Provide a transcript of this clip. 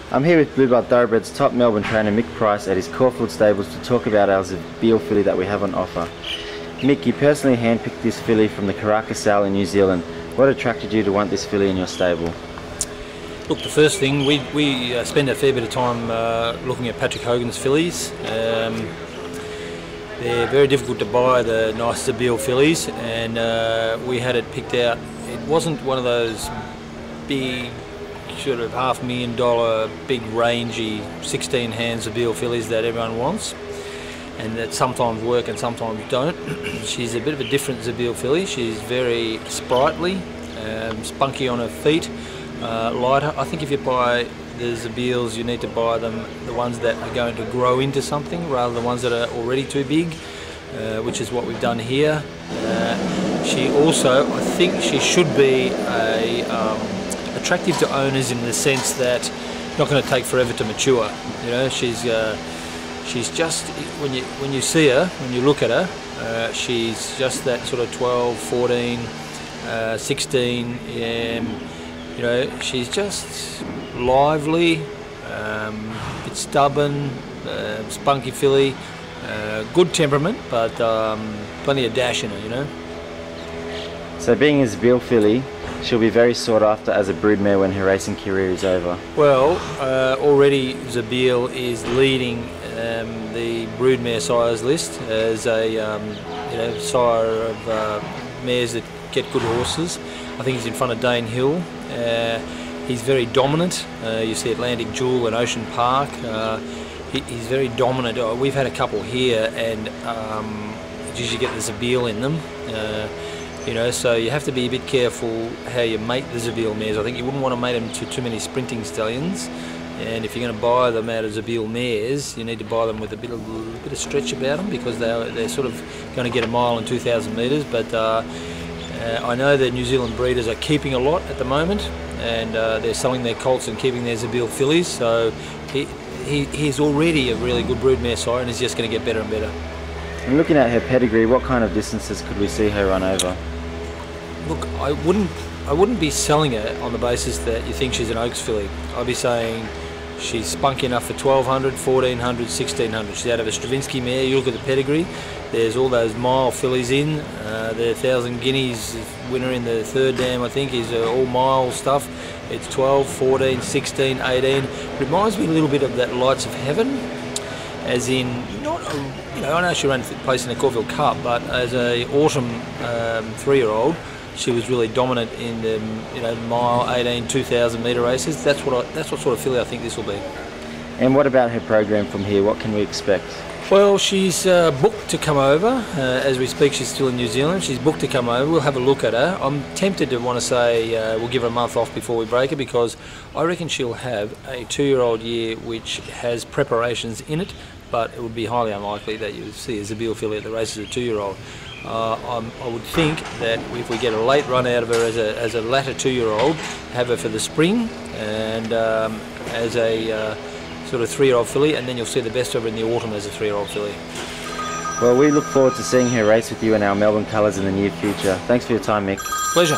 I'm here with Blueblood Thoroughbreds top Melbourne trainer Mick Price at his Caulfield stables to talk about our Zabeel filly that we have on offer. Mick, you personally handpicked this filly from the Karaka sale in New Zealand. What attracted you to want this filly in your stable? Look, the first thing, we spend a fair bit of time looking at Patrick Hogan's fillies. They're very difficult to buy, the nice Zabeel fillies, and we had it picked out. It wasn't one of those big, sort of $500,000, big rangy 16 hand Zabeel fillies that everyone wants, and that sometimes work and sometimes don't. She's a bit of a different Zabeel filly. She's very sprightly, spunky on her feet, lighter. I think if you buy the Zabeels, you need to buy them the ones that are going to grow into something rather than the ones that are already too big, which is what we've done here. She also, I think she should be attractive to owners in the sense that not going to take forever to mature. You know, she's just, when you see her, when you look at her, she's just that sort of 12, 14, 16. You know, she's just lively, a bit stubborn, spunky filly, good temperament, but plenty of dash in her, you know. So being a Zabeel filly, she'll be very sought after as a broodmare when her racing career is over. Well, already Zabeel is leading the broodmare sires list as a you know, sire of mares that get good horses. I think he's in front of Dane Hill. He's very dominant. You see Atlantic Jewel and Ocean Park. He's very dominant. We've had a couple here, and usually get the Zabeel in them. You know, so you have to be a bit careful how you mate the Zabeel mares. I think you wouldn't want to mate them to too many sprinting stallions. And if you're going to buy them out of Zabeel mares, you need to buy them with a bit of stretch about them, because they're sort of going to get a mile and 2,000 metres. But I know that New Zealand breeders are keeping a lot at the moment, and they're selling their colts and keeping their Zabeel fillies. So he's already a really good broodmare sire, and he's just going to get better and better. And looking at her pedigree, what kind of distances could we see her run over? Look, I wouldn't be selling her on the basis that you think she's an Oaks filly. I'd be saying she's spunky enough for 1,200, 1,400, 1,600. She's out of a Stravinsky mare. You look at the pedigree, there's all those mile fillies in. The 1,000 Guineas winner in the third dam, I think, is all mile stuff. It's 12, 14, 16, 18. It reminds me a little bit of that Lights of Heaven, as in, not a, you know, I know she ran place in the Caulfield Cup, but as a autumn 3-year-old, she was really dominant in the, you know, mile, 18, 2,000 metre races. That's what sort of filly I think this will be. And what about her program from here? What can we expect? Well, she's booked to come over. As we speak, she's still in New Zealand. She's booked to come over. We'll have a look at her. I'm tempted to want to say we'll give her a month off before we break her, because I reckon she'll have a 2-year-old year which has preparations in it, but it would be highly unlikely that you would see a Zabeel filly at the races of a 2-year-old. I would think that if we get a late run out of her as a latter 2-year-old, have her for the spring, and as a sort of 3-year-old filly, and then you'll see the best of her in the autumn as a 3-year-old filly. Well, we look forward to seeing her race with you in our Melbourne colours in the near future. Thanks for your time, Mick. Pleasure.